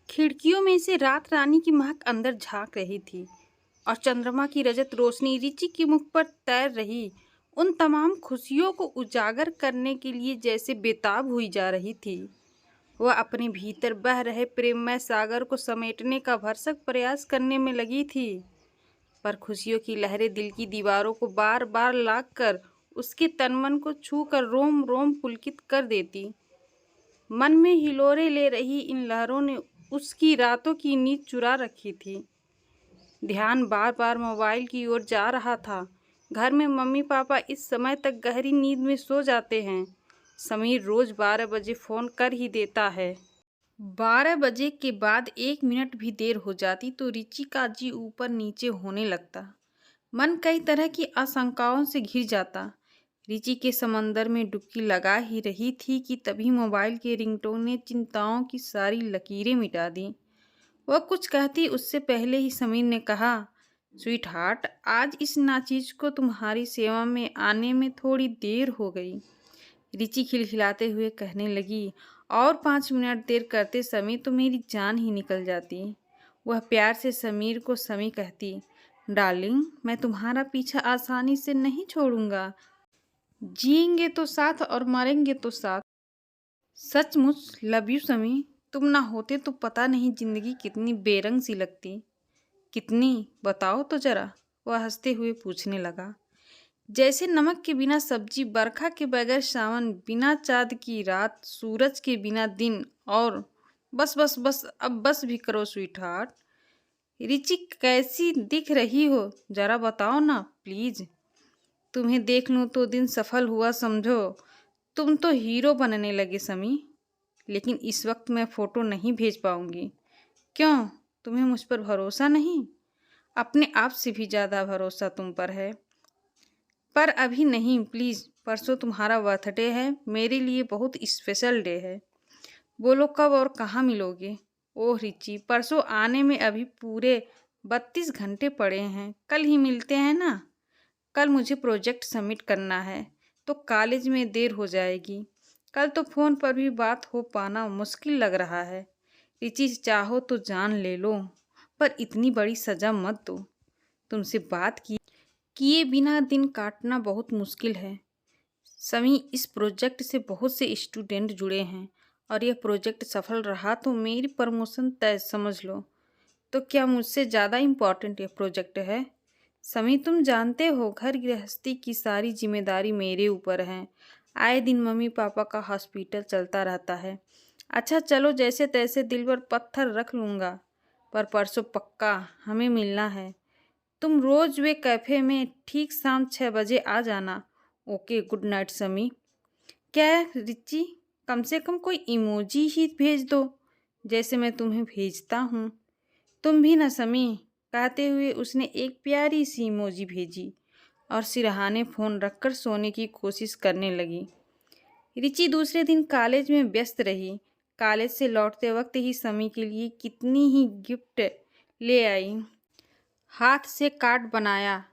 खिड़कियों में से रात रानी की महक अंदर झांक रही थी और चंद्रमा की रजत रोशनी रिची के मुख पर तैर रही उन तमाम खुशियों को उजागर करने के लिए जैसे बेताब हुई जा रही थी। वह अपने भीतर बह रहे प्रेममय सागर को समेटने का भरसक प्रयास करने में लगी थी, पर खुशियों की लहरें दिल की दीवारों को बार बार लाग कर उसके तन मन को छू कर रोम रोम पुलकित कर देती। मन में हिलोरे ले रही इन लहरों ने उसकी रातों की नींद चुरा रखी थी। ध्यान बार बार मोबाइल की ओर जा रहा था। घर में मम्मी पापा इस समय तक गहरी नींद में सो जाते हैं। समीर रोज 12 बजे फ़ोन कर ही देता है। 12 बजे के बाद 1 मिनट भी देर हो जाती तो रिची का जी ऊपर नीचे होने लगता। मन कई तरह की आशंकाओं से घिर जाता। रिची के समंदर में डुबकी लगा ही रही थी कि तभी मोबाइल के रिंगटोन ने चिंताओं की सारी लकीरें मिटा दी। वह कुछ कहती उससे पहले ही समीर ने कहा, स्वीट हार्ट, आज इस नाचीज को तुम्हारी सेवा में आने में थोड़ी देर हो गई। रिची खिलखिलाते हुए कहने लगी, और 5 मिनट देर करते समीर तो मेरी जान ही निकल जाती। वह प्यार से समीर को समी कहती, डार्लिंग, मैं तुम्हारा पीछा आसानी से नहीं छोड़ूंगा। जिएंगे तो साथ और मरेंगे तो साथ। सचमुच लव यू समी। तुम ना होते तो पता नहीं जिंदगी कितनी बेरंग सी लगती। कितनी, बताओ तो जरा, वह हंसते हुए पूछने लगा। जैसे नमक के बिना सब्जी, बरखा के बगैर सावन, बिना चाँद की रात, सूरज के बिना दिन, और बस बस बस अब बस भी करो स्वीट हार्ट। रिची कैसी दिख रही हो, जरा बताओ ना प्लीज। तुम्हें देख लूँ तो दिन सफल हुआ समझो। तुम तो हीरो बनने लगे समी। लेकिन इस वक्त मैं फ़ोटो नहीं भेज पाऊँगी। क्यों, तुम्हें मुझ पर भरोसा नहीं? अपने आप से भी ज़्यादा भरोसा तुम पर है। पर अभी नहीं प्लीज़। परसों तुम्हारा बर्थडे है, मेरे लिए बहुत स्पेशल डे है। बोलो कब और कहाँ मिलोगे? ओह रिची, परसों आने में अभी पूरे 32 घंटे पड़े हैं। कल ही मिलते हैं ना। कल मुझे प्रोजेक्ट सबमिट करना है तो कॉलेज में देर हो जाएगी। कल तो फ़ोन पर भी बात हो पाना मुश्किल लग रहा है। रिची, चाहो तो जान ले लो, पर इतनी बड़ी सज़ा मत दो। तुमसे बात किए बिना दिन काटना बहुत मुश्किल है समी। इस प्रोजेक्ट से बहुत से स्टूडेंट जुड़े हैं और यह प्रोजेक्ट सफल रहा तो मेरी प्रमोशन तय समझ लो। तो क्या मुझसे ज़्यादा इम्पोर्टेंट यह प्रोजेक्ट है? समी, तुम जानते हो घर गृहस्थी की सारी जिम्मेदारी मेरे ऊपर है। आए दिन मम्मी पापा का हॉस्पिटल चलता रहता है। अच्छा चलो, जैसे तैसे दिल पर पत्थर रख लूँगा, पर परसों पक्का हमें मिलना है। तुम रोज़ वे कैफ़े में ठीक शाम 6 बजे आ जाना। ओके, गुड नाइट समी। क्या रिची, कम से कम कोई इमोजी ही भेज दो जैसे मैं तुम्हें भेजता हूँ। तुम भी ना समी। कहते हुए उसने एक प्यारी सी इमोजी भेजी और सिरहाने फ़ोन रखकर सोने की कोशिश करने लगी। रिची दूसरे दिन कॉलेज में व्यस्त रही। कॉलेज से लौटते वक्त ही समी के लिए कितनी ही गिफ्ट ले आई। हाथ से कार्ड बनाया।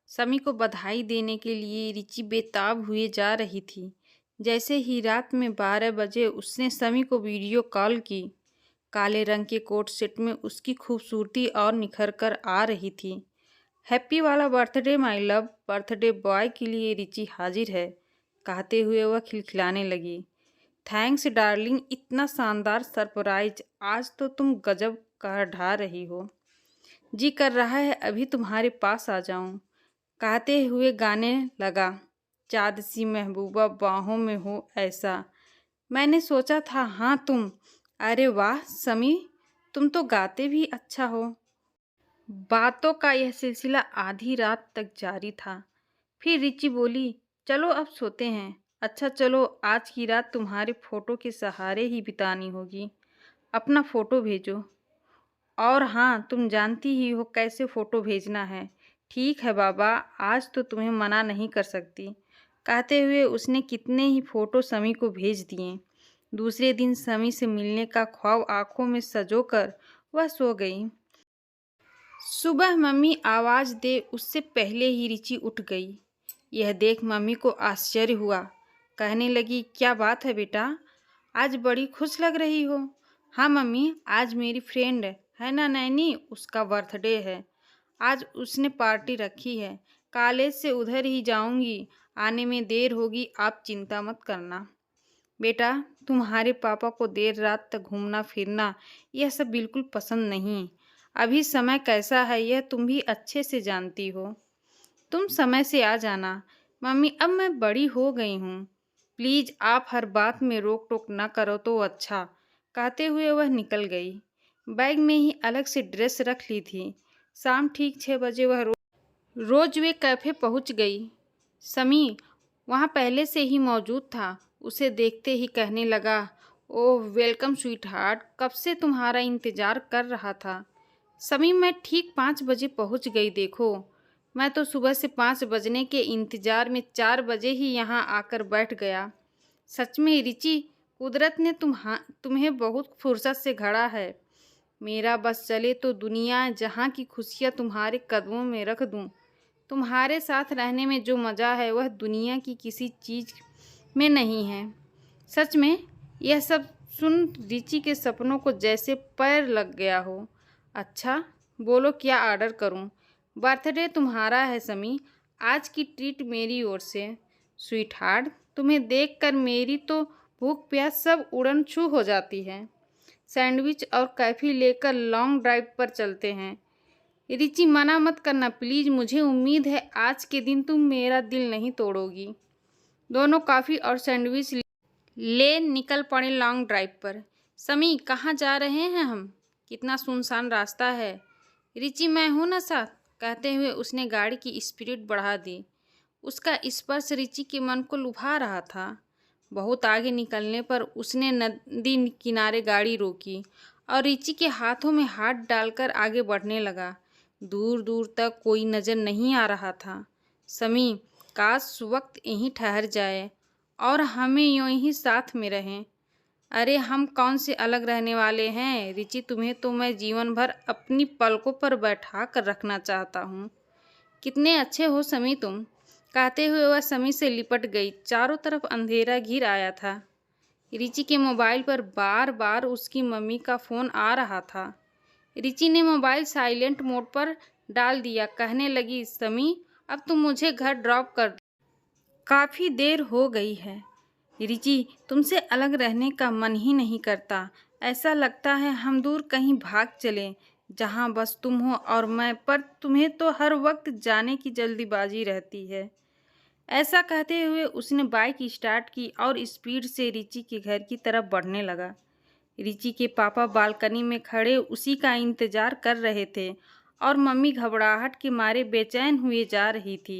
समी को बधाई देने के लिए रिची बेताब हुए जा रही थी। जैसे ही रात में 12 बजे उसने समी को वीडियो कॉल की। काले रंग के कोट सेट में उसकी खूबसूरती और निखर कर आ रही थी। हैप्पी वाला birthday my love. Birthday boy के लिए रिची हाजिर है, कहते हुए वह खिलखिलाने लगी। थैंक्स डार्लिंग, इतना शानदार सरप्राइज। आज तो तुम गजब का ढा रही हो। जी कर रहा है अभी तुम्हारे पास आ जाऊं, कहते हुए गाने लगा। चाँद सी महबूबा बाहों में हो ऐसा, मैंने सोचा था हाँ तुम। अरे वाह समी, तुम तो गाते भी अच्छा हो। बातों का यह सिलसिला आधी रात तक जारी था। फिर रिची बोली, चलो अब सोते हैं। अच्छा चलो, आज की रात तुम्हारे फ़ोटो के सहारे ही बितानी होगी। अपना फ़ोटो भेजो। और हाँ, तुम जानती ही हो कैसे फ़ोटो भेजना है। ठीक है बाबा, आज तो तुम्हें मना नहीं कर सकती। कहते हुए उसने कितने ही फ़ोटो समी को भेज दिए। दूसरे दिन समी से मिलने का ख्वाब आंखों में संजोकर वह सो गई। सुबह मम्मी आवाज़ दे उससे पहले ही रिची उठ गई। यह देख मम्मी को आश्चर्य हुआ। कहने लगी, क्या बात है बेटा, आज बड़ी खुश लग रही हो। हाँ मम्मी, आज मेरी फ्रेंड है ना नैनी, उसका बर्थडे है। आज उसने पार्टी रखी है। कॉलेज से उधर ही जाऊंगी। आने में देर होगी, आप चिंता मत करना। बेटा, तुम्हारे पापा को देर रात तक घूमना फिरना यह सब बिल्कुल पसंद नहीं। अभी समय कैसा है यह तुम भी अच्छे से जानती हो। तुम समय से आ जाना। मम्मी, अब मैं बड़ी हो गई हूँ। प्लीज आप हर बात में रोक टोक ना करो तो अच्छा। कहते हुए वह निकल गई। बैग में ही अलग से ड्रेस रख ली थी। शाम ठीक 6 बजे वह रोज वे कैफे पहुंच गई। समी वहां पहले से ही मौजूद था। उसे देखते ही कहने लगा, ओह वेलकम स्वीट हार्ट, कब से तुम्हारा इंतजार कर रहा था। समी, मैं ठीक 5 बजे पहुंच गई। देखो, मैं तो सुबह से 5 बजने के इंतजार में 4 बजे ही यहाँ आकर बैठ गया। सच में रिची, कुदरत ने तुम्हें बहुत फुर्सत से घड़ा है। मेरा बस चले तो दुनिया जहाँ की खुशियाँ तुम्हारे कदमों में रख दूँ। तुम्हारे साथ रहने में जो मज़ा है वह दुनिया की किसी चीज़ में नहीं है। सच में यह सब सुन रिची के सपनों को जैसे पैर लग गया हो। अच्छा, बोलो क्या ऑर्डर करूं? बर्थडे तुम्हारा है समी, आज की ट्रीट मेरी ओर से। स्वीट हार्ट, तुम्हें देखकर मेरी तो भूख प्यास सब उड़न छू हो जाती है। सैंडविच और कॉफ़ी लेकर लॉन्ग ड्राइव पर चलते हैं। रिची, मना मत करना प्लीज़, मुझे उम्मीद है आज के दिन तुम मेरा दिल नहीं तोड़ोगी। दोनों कॉफ़ी और सैंडविच ले निकल पड़े लॉन्ग ड्राइव पर। समी, कहाँ जा रहे हैं हम? कितना सुनसान रास्ता है। रिची, मैं हूं ना साथ, कहते हुए उसने गाड़ी की स्पीड बढ़ा दी। उसका स्पर्श रिची के मन को लुभा रहा था। बहुत आगे निकलने पर उसने नदी किनारे गाड़ी रोकी और रिची के हाथों में हाथ डालकर आगे बढ़ने लगा। दूर दूर तक कोई नज़र नहीं आ रहा था। समी, काश वक्त यहीं ठहर जाए और हमें यूं ही साथ में रहें। अरे हम कौन से अलग रहने वाले हैं रिची, तुम्हें तो मैं जीवन भर अपनी पलकों पर बैठा कर रखना चाहता हूँ। कितने अच्छे हो समी तुम, कहते हुए वह समी से लिपट गई। चारों तरफ अंधेरा घिर आया था। रिची के मोबाइल पर बार बार उसकी मम्मी का फ़ोन आ रहा था। रिची ने मोबाइल साइलेंट मोड पर डाल दिया। कहने लगी, समी अब तुम मुझे घर ड्रॉप कर दो, काफ़ी देर हो गई है। रिची, तुमसे अलग रहने का मन ही नहीं करता। ऐसा लगता है हम दूर कहीं भाग चलें, जहाँ बस तुम हो और मैं, पर तुम्हें तो हर वक्त जाने की जल्दीबाजी रहती है। ऐसा कहते हुए उसने बाइक स्टार्ट की और स्पीड से रिची के घर की तरफ बढ़ने लगा। रिची के पापा बालकनी में खड़े उसी का इंतजार कर रहे थे और मम्मी घबराहट के मारे बेचैन हुए जा रही थी।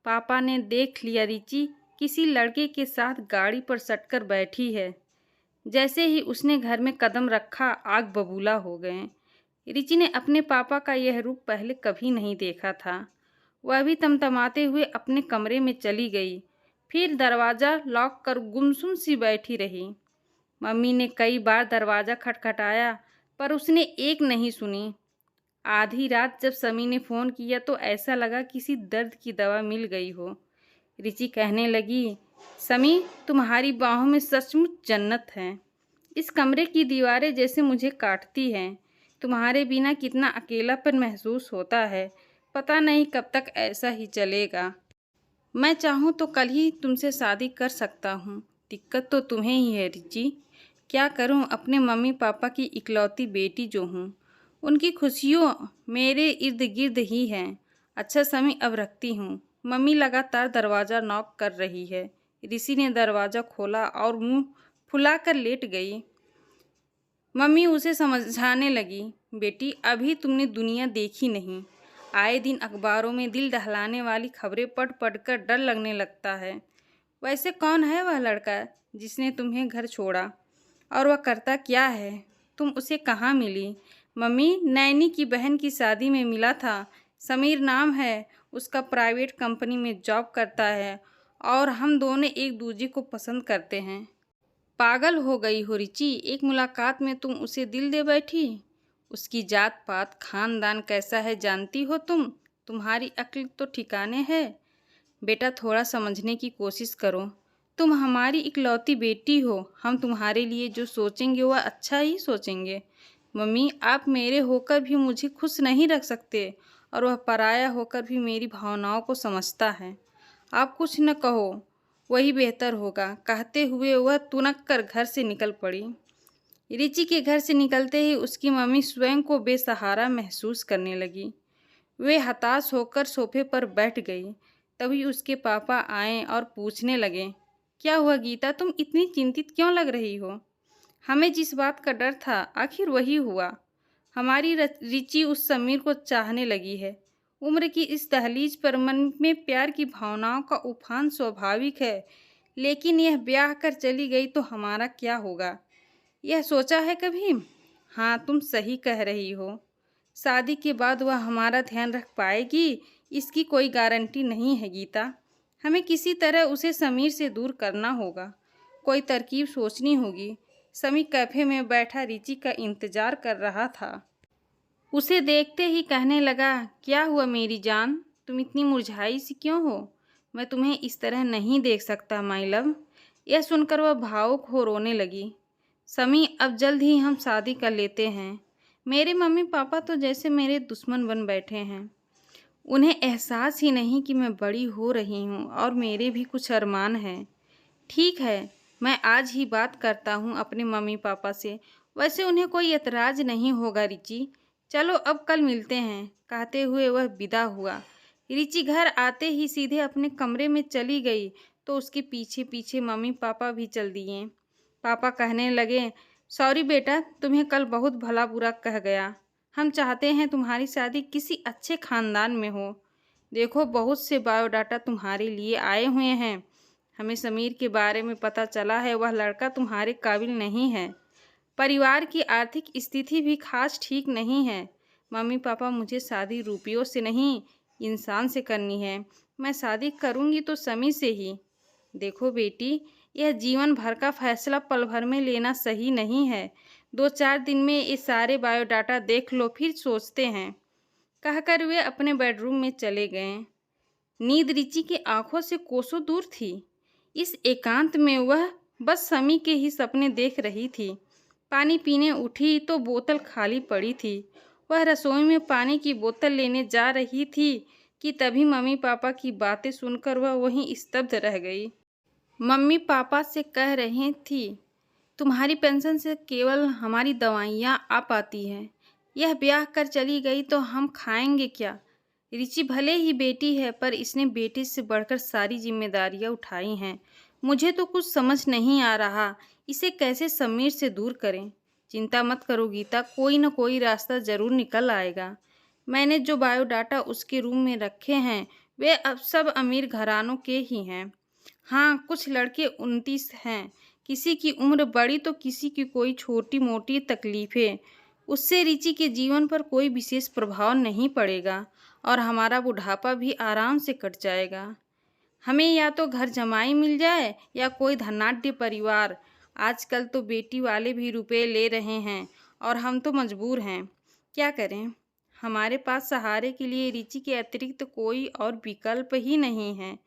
पापा ने देख लिया रिची किसी लड़के के साथ गाड़ी पर सटकर बैठी है। जैसे ही उसने घर में कदम रखा, आग बबूला हो गए। रिची ने अपने पापा का यह रूप पहले कभी नहीं देखा था। वह भी तमतमाते हुए अपने कमरे में चली गई। फिर दरवाज़ा लॉक कर गुमसुम सी बैठी रही। मम्मी ने कई बार दरवाज़ा खटखटाया पर उसने एक नहीं सुनी। आधी रात जब समी ने फ़ोन किया तो ऐसा लगा किसी दर्द की दवा मिल गई हो। रिची कहने लगी, समी तुम्हारी बाहों में सचमुच जन्नत है। इस कमरे की दीवारें जैसे मुझे काटती हैं। तुम्हारे बिना कितना अकेलापन महसूस होता है। पता नहीं कब तक ऐसा ही चलेगा। मैं चाहूँ तो कल ही तुमसे शादी कर सकता हूँ। दिक्कत तो तुम्हें ही है रिची। क्या करूँ, अपने मम्मी पापा की इकलौती बेटी जो हूँ। उनकी खुशियों मेरे इर्द गिर्द ही हैं। अच्छा समी, अब रखती हूँ। मम्मी लगातार दरवाज़ा नॉक कर रही है। ऋषि ने दरवाज़ा खोला और मुंह फुलाकर लेट गई। मम्मी उसे समझाने लगी, बेटी अभी तुमने दुनिया देखी नहीं। आए दिन अखबारों में दिल दहलाने वाली खबरें पढ़ पढ़ कर डर लगने लगता है। वैसे कौन है वह लड़का जिसने तुम्हें घर छोड़ा, और वह करता क्या है? तुम उसे कहाँ मिली? मम्मी, नैनी की बहन की शादी में मिला था। समीर नाम है उसका, प्राइवेट कंपनी में जॉब करता है और हम दोनों एक दूसरे को पसंद करते हैं। पागल हो गई हो रिची, एक मुलाकात में तुम उसे दिल दे बैठी। उसकी जात पात खानदान कैसा है जानती हो तुम? तुम्हारी अक्ल तो ठिकाने है। बेटा थोड़ा समझने की कोशिश करो। तुम हमारी इकलौती बेटी हो, हम तुम्हारे लिए जो सोचेंगे वह अच्छा ही सोचेंगे। मम्मी, आप मेरे होकर भी मुझे खुश नहीं रख सकते, और वह पराया होकर भी मेरी भावनाओं को समझता है। आप कुछ न कहो, वही बेहतर होगा। कहते हुए वह तुनक कर घर से निकल पड़ी। रिची के घर से निकलते ही उसकी मम्मी स्वयं को बेसहारा महसूस करने लगी। वे हताश होकर सोफे पर बैठ गई। तभी उसके पापा आए और पूछने लगे, क्या हुआ गीता, तुम इतनी चिंतित क्यों लग रही हो? हमें जिस बात का डर था आखिर वही हुआ। हमारी रिची उस समीर को चाहने लगी है। उम्र की इस दहलीज पर मन में प्यार की भावनाओं का उफान स्वाभाविक है, लेकिन यह ब्याह कर चली गई तो हमारा क्या होगा, यह सोचा है कभी? हाँ, तुम सही कह रही हो। शादी के बाद वह हमारा ध्यान रख पाएगी, इसकी कोई गारंटी नहीं है गीता। हमें किसी तरह उसे समीर से दूर करना होगा। कोई तरकीब सोचनी होगी। समीर कैफे में बैठा रिची का इंतजार कर रहा था। उसे देखते ही कहने लगा, क्या हुआ मेरी जान, तुम इतनी मुरझाई सी क्यों हो? मैं तुम्हें इस तरह नहीं देख सकता माय लव। यह सुनकर वह भावुक हो रोने लगी। समी, अब जल्द ही हम शादी कर लेते हैं। मेरे मम्मी पापा तो जैसे मेरे दुश्मन बन बैठे हैं। उन्हें एहसास ही नहीं कि मैं बड़ी हो रही हूँ और मेरे भी कुछ अरमान हैं। ठीक है, मैं आज ही बात करता हूँ अपने मम्मी पापा से। वैसे उन्हें कोई एतराज़ नहीं होगा रिची। चलो अब कल मिलते हैं। कहते हुए वह विदा हुआ। रिची घर आते ही सीधे अपने कमरे में चली गई तो उसके पीछे पीछे मम्मी पापा भी चल दिए। पापा कहने लगे, सॉरी बेटा, तुम्हें कल बहुत भला बुरा कह गया। हम चाहते हैं तुम्हारी शादी किसी अच्छे खानदान में हो। देखो, बहुत से बायोडाटा तुम्हारे लिए आए हुए हैं। हमें समीर के बारे में पता चला है, वह लड़का तुम्हारे काबिल नहीं है। परिवार की आर्थिक स्थिति भी खास ठीक नहीं है। मम्मी पापा, मुझे शादी रुपयों से नहीं, इंसान से करनी है। मैं शादी करूँगी तो समीर से ही। देखो बेटी, यह जीवन भर का फैसला पल भर में लेना सही नहीं है। 2-4 दिन में ये सारे बायोडाटा देख लो, फिर सोचते हैं। कहकर वे अपने बेडरूम में चले गए। नींद रिची की आंखों से कोसों दूर थी। इस एकांत में वह बस समी के ही सपने देख रही थी। पानी पीने उठी तो बोतल खाली पड़ी थी। वह रसोई में पानी की बोतल लेने जा रही थी कि तभी मम्मी पापा की बातें सुनकर वह वहीं स्तब्ध रह गई। मम्मी पापा से कह रही थी, तुम्हारी पेंशन से केवल हमारी दवाइयाँ आ पाती हैं। यह ब्याह कर चली गई तो हम खाएंगे क्या? रिची भले ही बेटी है, पर इसने बेटे से बढ़कर सारी जिम्मेदारियां उठाई हैं। मुझे तो कुछ समझ नहीं आ रहा, इसे कैसे समीर से दूर करें। चिंता मत करो गीता, कोई न कोई रास्ता ज़रूर निकल आएगा। मैंने जो बायोडाटा उसके रूम में रखे हैं वे अब सब अमीर घरानों के ही हैं। हाँ, कुछ लड़के 29 हैं, किसी की उम्र बड़ी तो किसी की कोई छोटी मोटी तकलीफ़ें। उससे रिची के जीवन पर कोई विशेष प्रभाव नहीं पड़ेगा और हमारा बुढ़ापा भी आराम से कट जाएगा। हमें या तो घर जमाई मिल जाए या कोई धनाढ्य परिवार। आजकल तो बेटी वाले भी रुपए ले रहे हैं और हम तो मजबूर हैं। क्या करें? हमारे पास सहारे के लिए रिची के अतिरिक्त कोई और विकल्प ही नहीं है।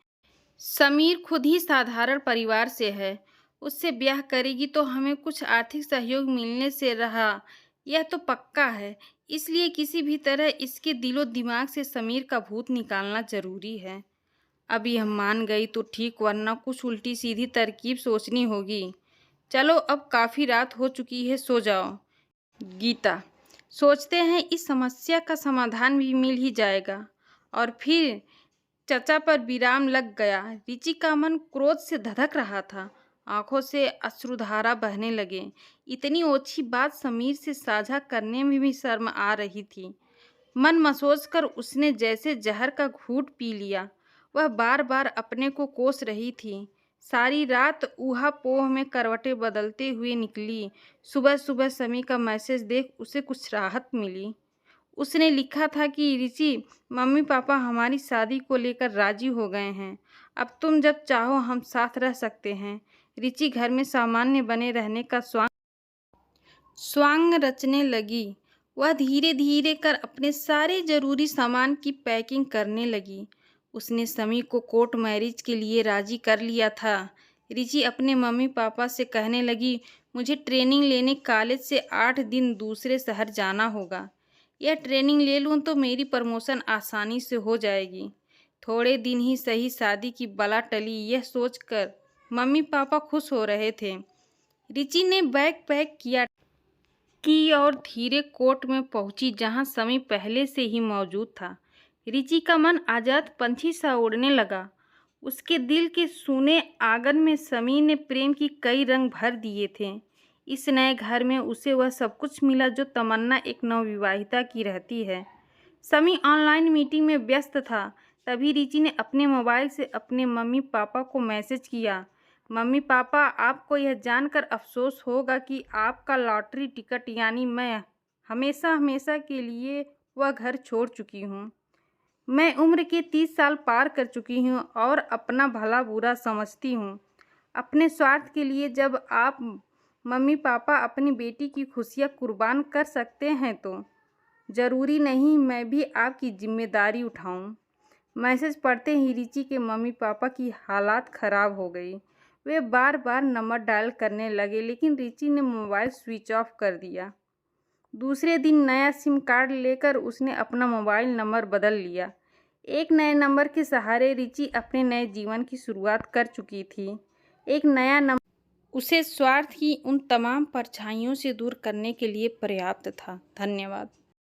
समीर खुद ही साधारण परिवार से है। उससे ब्याह करेगी तो हमें कुछ आर्थिक सहयोग मिलने से रहा, यह तो पक्का है। इसलिए किसी भी तरह इसके दिलो दिमाग से समीर का भूत निकालना जरूरी है। अभी हम मान गई तो ठीक, वरना कुछ उल्टी सीधी तरकीब सोचनी होगी। चलो, अब काफ़ी रात हो चुकी है, सो जाओ। गीता, सोचते हैं इस समस्या का समाधान भी मिल ही जाएगा। और फिर चचा पर विराम लग गया। रिची का मन क्रोध से धधक रहा था। आंखों से अश्रुधारा बहने लगे। इतनी ओछी बात समीर से साझा करने में भी शर्म आ रही थी। मन मसोच कर उसने जैसे जहर का घूंट पी लिया। वह बार बार अपने को कोस रही थी। सारी रात ऊहा-पोह में करवटें बदलते हुए निकली। सुबह सुबह समी का मैसेज देख उसे कुछ राहत मिली। उसने लिखा था कि रिची, मम्मी पापा हमारी शादी को लेकर राजी हो गए हैं। अब तुम जब चाहो हम साथ रह सकते हैं। रिची घर में सामान्य बने रहने का स्वांग रचने लगी। वह धीरे धीरे कर अपने सारे जरूरी सामान की पैकिंग करने लगी। उसने समी को कोर्ट मैरिज के लिए राजी कर लिया था, रिची अपने मम्मी पापा से कहने लगी, मुझे ट्रेनिंग लेने कॉलेज से 8 दिन दूसरे शहर जाना होगा। यह ट्रेनिंग ले लूँ तो मेरी प्रमोशन आसानी से हो जाएगी। थोड़े दिन ही सही, शादी की बला टली, यह सोचकर मम्मी पापा खुश हो रहे थे। रिची ने बैग पैक किया और धीरे कोर्ट में पहुंची, जहां समी पहले से ही मौजूद था। रिची का मन आजाद पंछी सा उड़ने लगा। उसके दिल के सूने आंगन में समी ने प्रेम की कई रंग भर दिए थे। इस नए घर में उसे वह सब कुछ मिला जो तमन्ना एक नवविवाहिता की रहती है। समी ऑनलाइन मीटिंग में व्यस्त था। तभी रिची ने अपने मोबाइल से अपने मम्मी पापा को मैसेज किया, मम्मी पापा, आपको यह जानकर अफसोस होगा कि आपका लॉटरी टिकट यानी मैं हमेशा हमेशा के लिए वह घर छोड़ चुकी हूँ। मैं उम्र के 30 साल पार कर चुकी हूँ और अपना भला बुरा समझती हूँ। अपने स्वार्थ के लिए जब आप मम्मी पापा अपनी बेटी की खुशियाँ कुर्बान कर सकते हैं तो ज़रूरी नहीं मैं भी आपकी जिम्मेदारी उठाऊँ। मैसेज पढ़ते ही रिची के मम्मी पापा की हालात ख़राब हो गई। वे बार बार नंबर डायल करने लगे, लेकिन रिची ने मोबाइल स्विच ऑफ कर दिया। दूसरे दिन नया सिम कार्ड लेकर उसने अपना मोबाइल नंबर बदल लिया। एक नए नंबर के सहारे रिची अपने नए जीवन की शुरुआत कर चुकी थी। एक नया नंबर उसे स्वार्थ की उन तमाम परछाइयों से दूर करने के लिए पर्याप्त था। धन्यवाद।